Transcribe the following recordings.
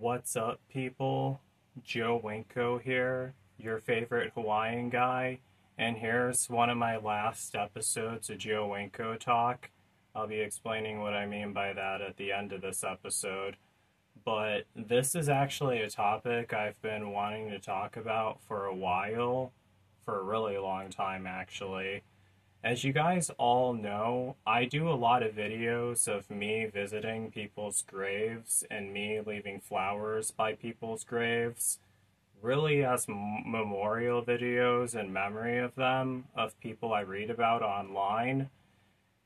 What's up, people? Joe Winko here, your favorite Hawaiian guy, and here's one of my last episodes of Joe Winko Talk. I'll be explaining what I mean by that at the end of this episode, but this is actually a topic I've been wanting to talk about for a while, for a really long time actually. As you guys all know, I do a lot of videos of me visiting people's graves and me leaving flowers by people's graves, really as memorial videos in memory of them, of people I read about online.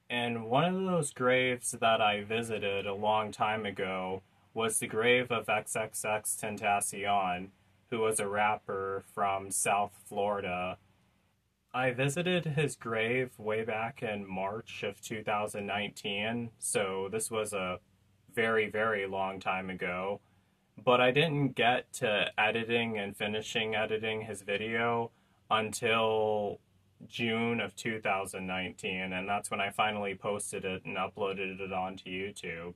And one of those graves that I visited a long time ago was the grave of XXXTentacion, who was a rapper from South Florida. I visited his grave way back in March of 2019, so this was a very, very long time ago. But I didn't get to editing and finishing editing his video until June of 2019, and that's when I finally posted it and uploaded it onto YouTube.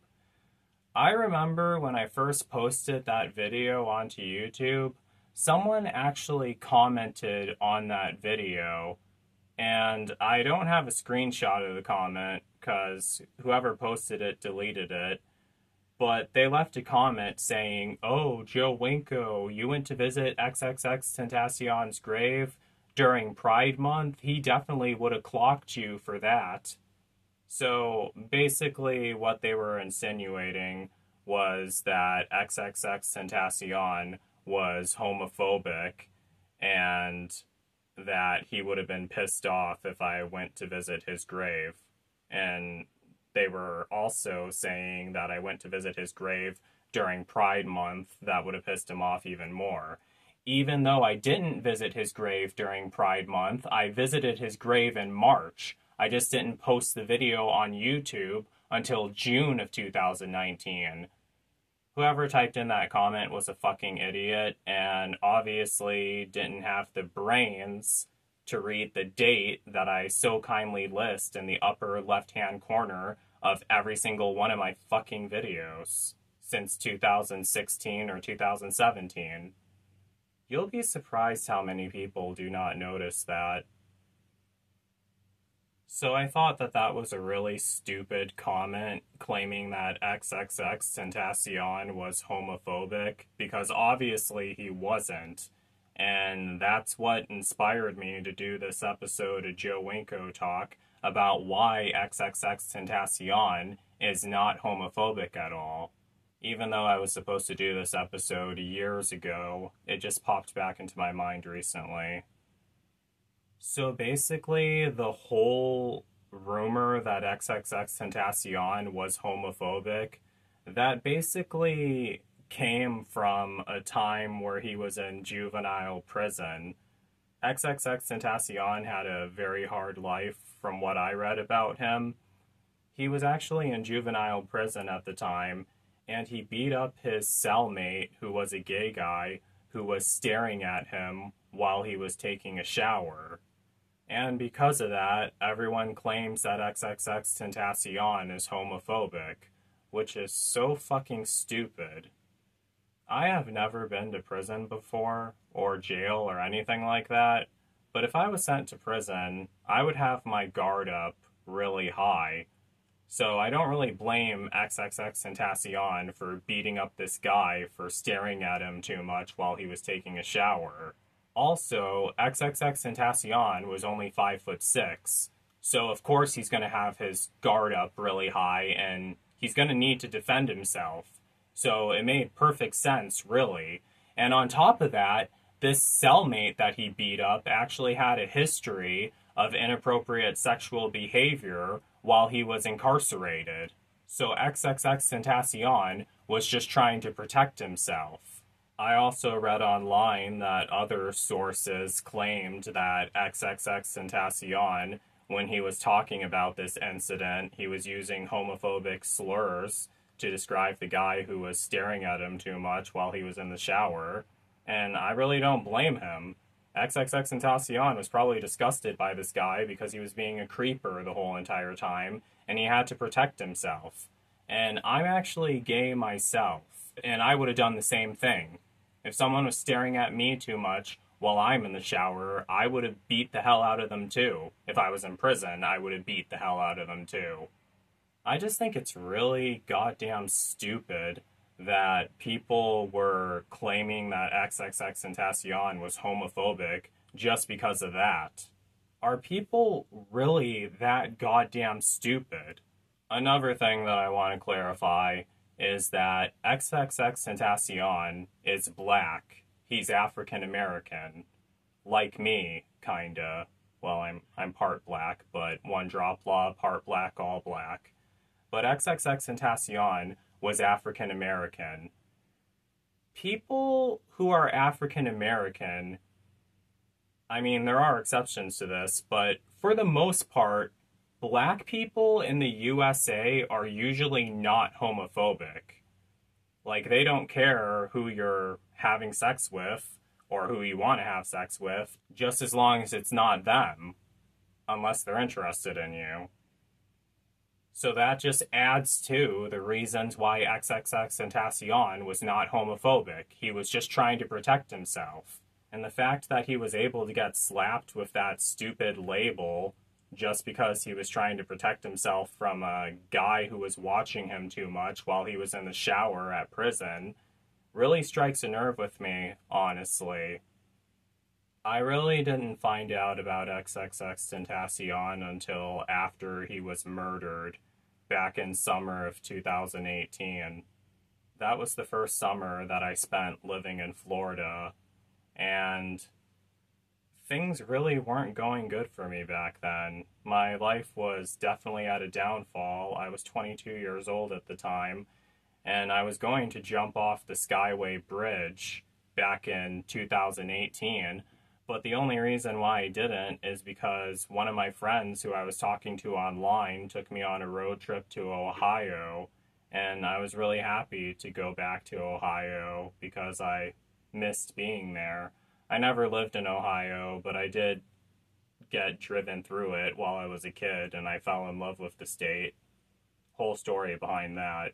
I remember when I first posted that video onto YouTube, someone actually commented on that video, and I don't have a screenshot of the comment because whoever posted it deleted it, but they left a comment saying, "Oh, Joe Winko, you went to visit XXXTentacion's grave during Pride Month? He definitely would have clocked you for that." So basically what they were insinuating was that XXXTentacion was homophobic and that he would have been pissed off if I went to visit his grave. And they were also saying that I went to visit his grave during Pride Month. That would have pissed him off even more. Even though I didn't visit his grave during Pride Month, I visited his grave in March. I just didn't post the video on YouTube until June of 2019. Whoever typed in that comment was a fucking idiot and obviously didn't have the brains to read the date that I so kindly list in the upper left-hand corner of every single one of my fucking videos since 2016 or 2017. You'll be surprised how many people do not notice that. So I thought that that was a really stupid comment claiming that XXXTentacion was homophobic, because obviously he wasn't. And that's what inspired me to do this episode of Joe Winko Talk about why XXXTentacion is not homophobic at all. Even though I was supposed to do this episode years ago, it just popped back into my mind recently. So basically, the whole rumor that XXXTentacion was homophobic, that basically came from a time where he was in juvenile prison. XXXTentacion had a very hard life from what I read about him. He was actually in juvenile prison at the time, and he beat up his cellmate, who was a gay guy, who was staring at him while he was taking a shower. And because of that, everyone claims that XXXTentacion is homophobic, which is so fucking stupid. I have never been to prison before, or jail, or anything like that, but if I was sent to prison, I would have my guard up really high. So I don't really blame XXXTentacion for beating up this guy for staring at him too much while he was taking a shower. Also, XXXTentacion was only 5'6", so of course he's going to have his guard up really high and he's going to need to defend himself. So it made perfect sense, really. And on top of that, this cellmate that he beat up actually had a history of inappropriate sexual behavior while he was incarcerated. So XXXTentacion was just trying to protect himself. I also read online that other sources claimed that XXXTentacion, when he was talking about this incident, he was using homophobic slurs to describe the guy who was staring at him too much while he was in the shower. And I really don't blame him. XXXTentacion was probably disgusted by this guy because he was being a creeper the whole entire time, and he had to protect himself. And I'm actually gay myself, and I would have done the same thing. If someone was staring at me too much while I'm in the shower, I would have beat the hell out of them too. If I was in prison, I would have beat the hell out of them too. I just think it's really goddamn stupid that people were claiming that XXXTentacion was homophobic just because of that. Are people really that goddamn stupid? Another thing that I want to clarify is that XXXTentacion is black. He's African American, like me, kinda. Well, I'm part black, but one drop law, part black, all black. But XXXTentacion was African American. People who are African American, I mean, there are exceptions to this, but for the most part, black people in the USA are usually not homophobic. Like, they don't care who you're having sex with or who you want to have sex with, just as long as it's not them, unless they're interested in you. So that just adds to the reasons why XXXTentacion was not homophobic. He was just trying to protect himself. And the fact that he was able to get slapped with that stupid label just because he was trying to protect himself from a guy who was watching him too much while he was in the shower at prison really strikes a nerve with me, honestly. I really didn't find out about XXXTentacion until after he was murdered back in summer of 2018. That was the first summer that I spent living in Florida, and things really weren't going good for me back then. My life was definitely at a downfall. I was 22 years old at the time, and I was going to jump off the Skyway Bridge back in 2018, but the only reason why I didn't is because one of my friends who I was talking to online took me on a road trip to Ohio, and I was really happy to go back to Ohio because I missed being there. I never lived in Ohio, but I did get driven through it while I was a kid, and I fell in love with the state. Whole story behind that.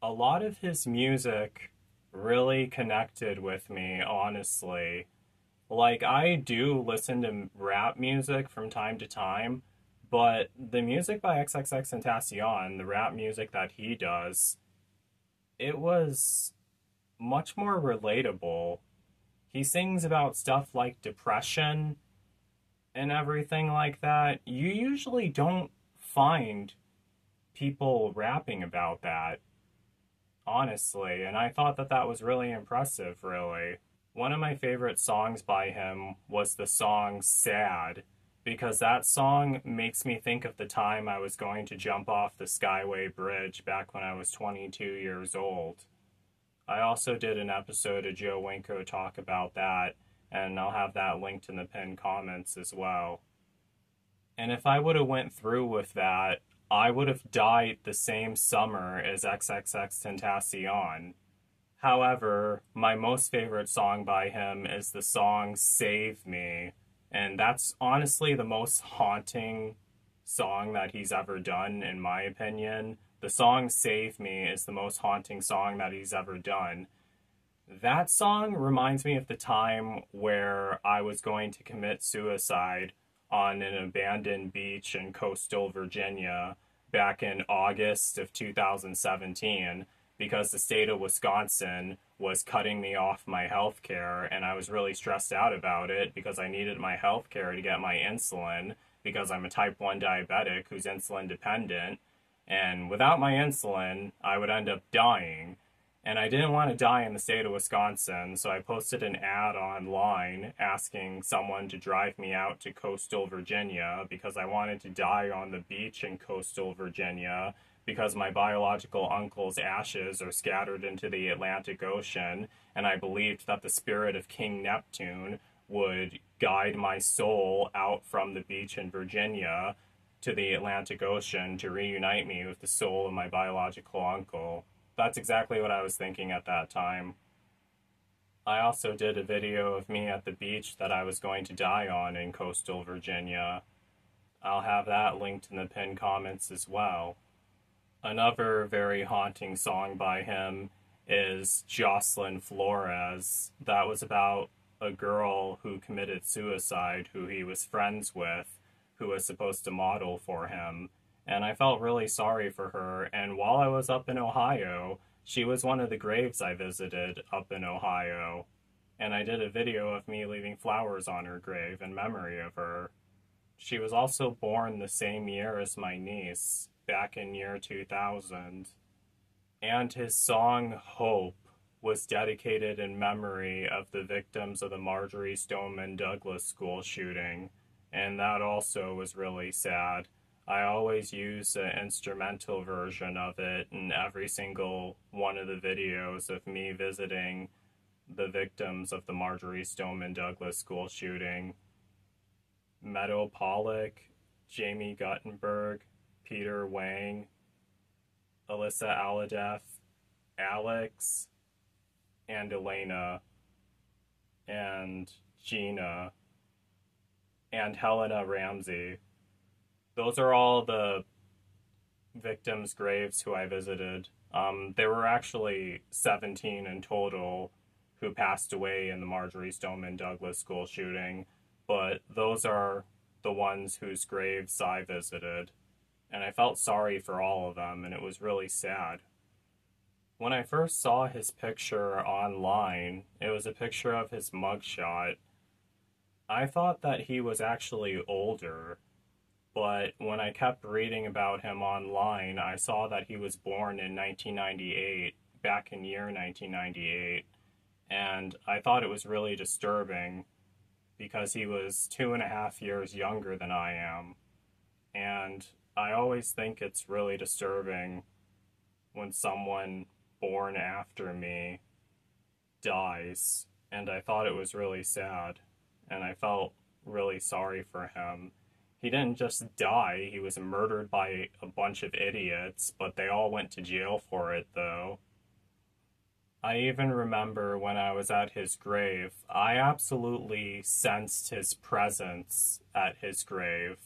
A lot of his music really connected with me, honestly. Like, I do listen to rap music from time to time, but the music by XXXTentacion, the rap music that he does, it was much more relatable. He sings about stuff like depression and everything like that. You usually don't find people rapping about that, honestly, and I thought that that was really impressive, really. One of my favorite songs by him was the song Sad, because that song makes me think of the time I was going to jump off the Skyway Bridge back when I was 22 years old. I also did an episode of Joe Winko talk about that, and I'll have that linked in the pinned comments as well. And if I would have went through with that, I would have died the same summer as XXXTentacion. However, my most favorite song by him is the song Save Me, and that's honestly the most haunting song that he's ever done, in my opinion. The song Save Me is the most haunting song that he's ever done. That song reminds me of the time where I was going to commit suicide on an abandoned beach in coastal Virginia back in August of 2017 because the state of Wisconsin was cutting me off my health care, and I was really stressed out about it because I needed my health care to get my insulin because I'm a type 1 diabetic who's insulin dependent, and without my insulin, I would end up dying. And I didn't want to die in the state of Wisconsin, so I posted an ad online asking someone to drive me out to coastal Virginia because I wanted to die on the beach in coastal Virginia because my biological uncle's ashes are scattered into the Atlantic Ocean, and I believed that the spirit of King Neptune would guide my soul out from the beach in Virginia to the Atlantic Ocean to reunite me with the soul of my biological uncle. That's exactly what I was thinking at that time. I also did a video of me at the beach that I was going to die on in coastal Virginia. I'll have that linked in the pinned comments as well. Another very haunting song by him is Jocelyn Flores. That was about a girl who committed suicide who he was friends with, who was supposed to model for him. And I felt really sorry for her. And while I was up in Ohio, she was one of the graves I visited up in Ohio. And I did a video of me leaving flowers on her grave in memory of her. She was also born the same year as my niece, back in year 2000. And his song Hope was dedicated in memory of the victims of the Marjory Stoneman Douglas school shooting, and that also was really sad. I always use an instrumental version of it in every single one of the videos of me visiting the victims of the Marjory Stoneman Douglas school shooting. Meadow Pollock, Jamie Guttenberg, Peter Wang, Alyssa Aladeth, Alex, and Elena, and Gina, and Helena Ramsey. Those are all the victims' graves who I visited. There were actually 17 in total who passed away in the Marjory Stoneman Douglas school shooting, but those are the ones whose graves I visited. And I felt sorry for all of them, and it was really sad. When I first saw his picture online, it was a picture of his mugshot. I thought that he was actually older, but when I kept reading about him online, I saw that he was born in 1998, back in year 1998, and I thought it was really disturbing because he was 2.5 years younger than I am, and I always think it's really disturbing when someone born after me dies, and I thought it was really sad, and I felt really sorry for him. He didn't just die, he was murdered by a bunch of idiots, but they all went to jail for it, though. I even remember when I was at his grave, I absolutely sensed his presence at his grave.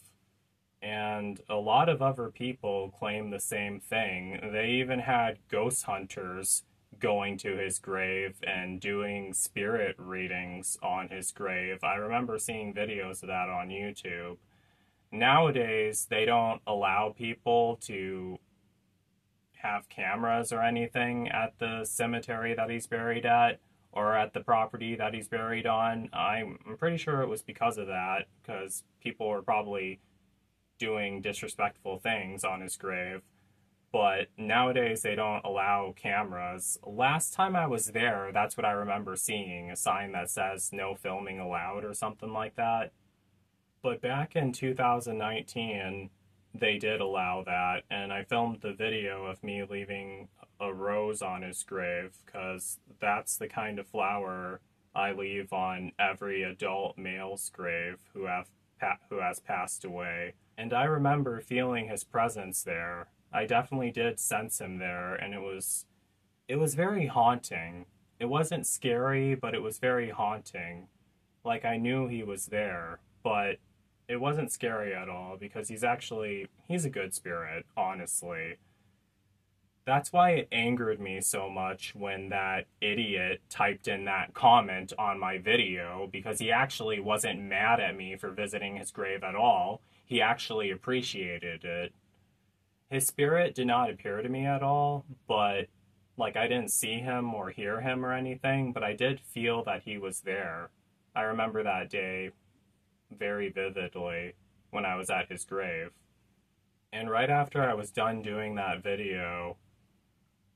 And a lot of other people claim the same thing. They even had ghost hunters going to his grave and doing spirit readings on his grave. I remember seeing videos of that on YouTube. Nowadays, they don't allow people to have cameras or anything at the cemetery that he's buried at or at the property that he's buried on. I'm pretty sure it was because of that, because people were probably doing disrespectful things on his grave. But nowadays they don't allow cameras. Last time I was there, that's what I remember seeing, a sign that says no filming allowed or something like that. But back in 2019, they did allow that, and I filmed the video of me leaving a rose on his grave, because that's the kind of flower I leave on every adult male's grave who has passed away. And I remember feeling his presence there. I definitely did sense him there, and it was very haunting. It wasn't scary, but it was very haunting. Like, I knew he was there, but it wasn't scary at all, because he's a good spirit, honestly. That's why it angered me so much when that idiot typed in that comment on my video, because he actually wasn't mad at me for visiting his grave at all. He actually appreciated it. His spirit did not appear to me at all, but, like, I didn't see him or hear him or anything, but I did feel that he was there. I remember that day very vividly when I was at his grave. And right after I was done doing that video,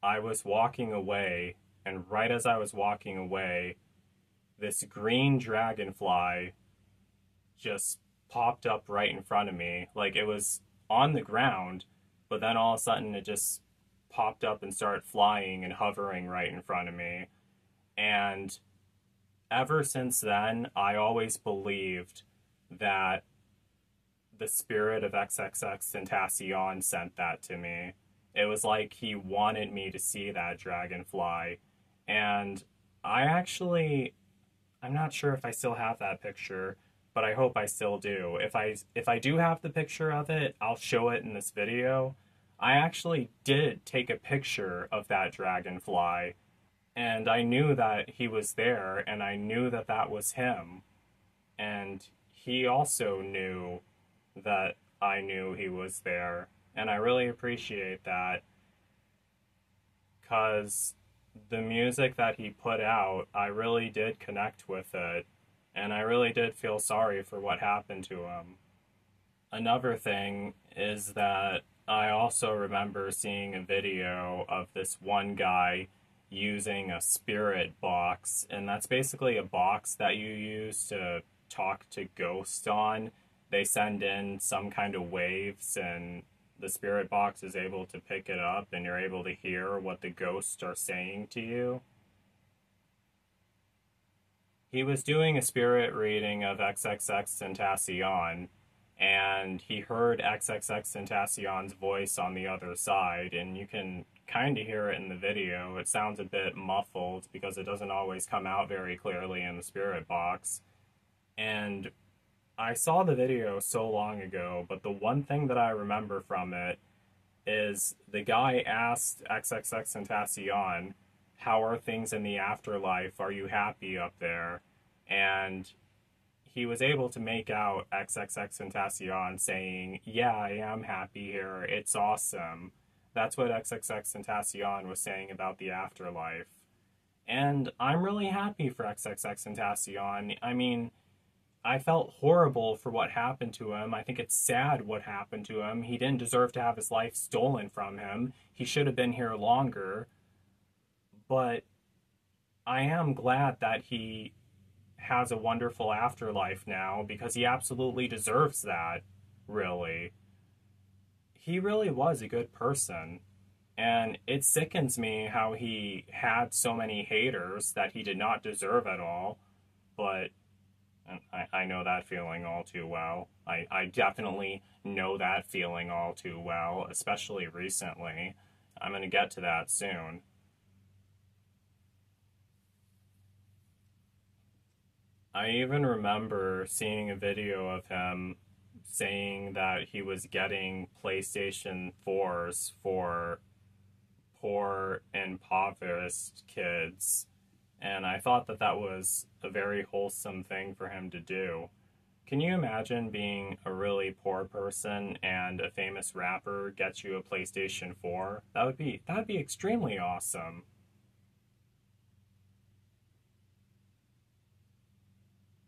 I was walking away, and right as I was walking away, this green dragonfly just popped up right in front of me. Like, it was on the ground, but then all of a sudden it just popped up and started flying and hovering right in front of me. And ever since then, I always believed that the spirit of XXXTentacion sent that to me. It was like he wanted me to see that dragonfly. And I'm not sure if I still have that picture, but I hope I still do. If I do have the picture of it, I'll show it in this video. I actually did take a picture of that dragonfly, and I knew that he was there, and I knew that that was him. And he also knew that I knew he was there. And I really appreciate that because the music that he put out, I really did connect with it. And I really did feel sorry for what happened to him. Another thing is that I also remember seeing a video of this one guy using a spirit box, and that's basically a box that you use to talk to ghosts on. They send in some kind of waves, and the spirit box is able to pick it up, and you're able to hear what the ghosts are saying to you. He was doing a spirit reading of XXXTentacion, and he heard XXXTentacion's voice on the other side, and you can kind of hear it in the video. It sounds a bit muffled because it doesn't always come out very clearly in the spirit box. And I saw the video so long ago, but the one thing that I remember from it is the guy asked XXXTentacion, how are things in the afterlife? Are you happy up there? And he was able to make out XXXTentacion saying, yeah, I am happy here. It's awesome. That's what XXXTentacion was saying about the afterlife. And I'm really happy for XXXTentacion. I mean, I felt horrible for what happened to him. I think it's sad what happened to him. He didn't deserve to have his life stolen from him. He should have been here longer. But I am glad that he has a wonderful afterlife now, because he absolutely deserves that, really. He really was a good person. And it sickens me how he had so many haters that he did not deserve at all. But I know that feeling all too well. I definitely know that feeling all too well, especially recently. I'm going to get to that soon. I even remember seeing a video of him saying that he was getting PlayStation 4s for poor, impoverished kids. And I thought that that was a very wholesome thing for him to do. Can you imagine being a really poor person and a famous rapper gets you a PlayStation 4? That would be extremely awesome.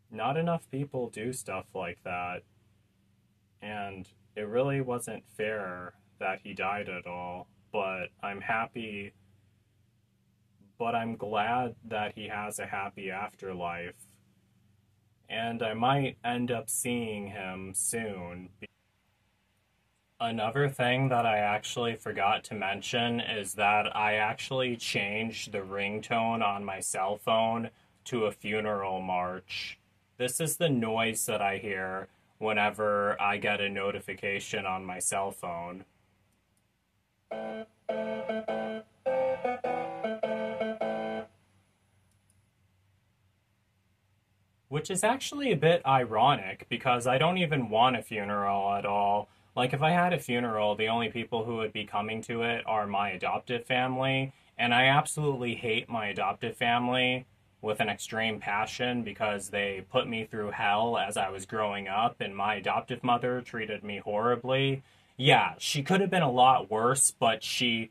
Not enough people do stuff like that, and it really wasn't fair that he died at all, but I'm glad that he has a happy afterlife, and I might end up seeing him soon. Another thing that I actually forgot to mention is that I actually changed the ringtone on my cell phone to a funeral march. This is the noise that I hear whenever I get a notification on my cell phone. Which is actually a bit ironic because I don't even want a funeral at all. Like, if I had a funeral, the only people who would be coming to it are my adoptive family, and I absolutely hate my adoptive family with an extreme passion because they put me through hell as I was growing up, and my adoptive mother treated me horribly. Yeah, she could have been a lot worse, but she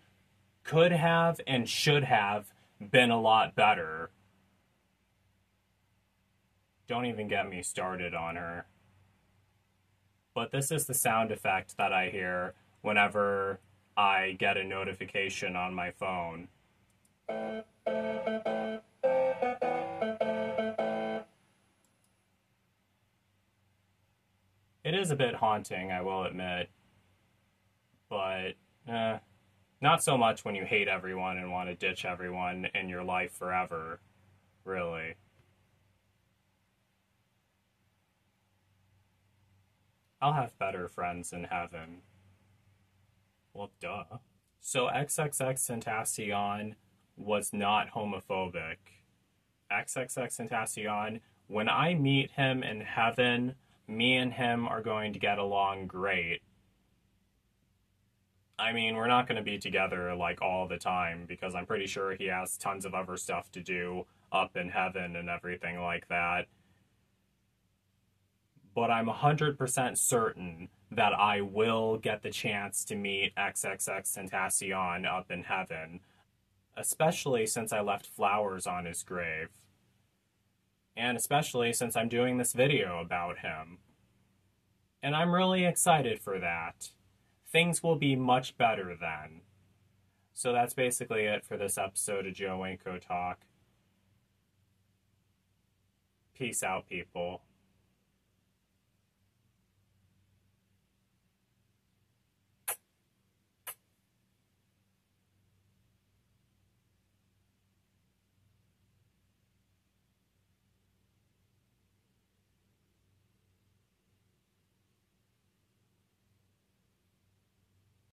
could have and should have been a lot better. Don't even get me started on her. But this is the sound effect that I hear whenever I get a notification on my phone. It is a bit haunting, I will admit. But, not so much when you hate everyone and want to ditch everyone in your life forever, really. I'll have better friends in heaven. Well, duh. So XXXTentacion was not homophobic. XXXTentacion, when I meet him in heaven, me and him are going to get along great. I mean, we're not going to be together like all the time because I'm pretty sure he has tons of other stuff to do up in heaven and everything like that. But I'm 100% certain that I will get the chance to meet XXX Tentacion up in heaven, especially since I left flowers on his grave. And especially since I'm doing this video about him. And I'm really excited for that. Things will be much better then. So that's basically it for this episode of Joe Wanko Talk. Peace out, people.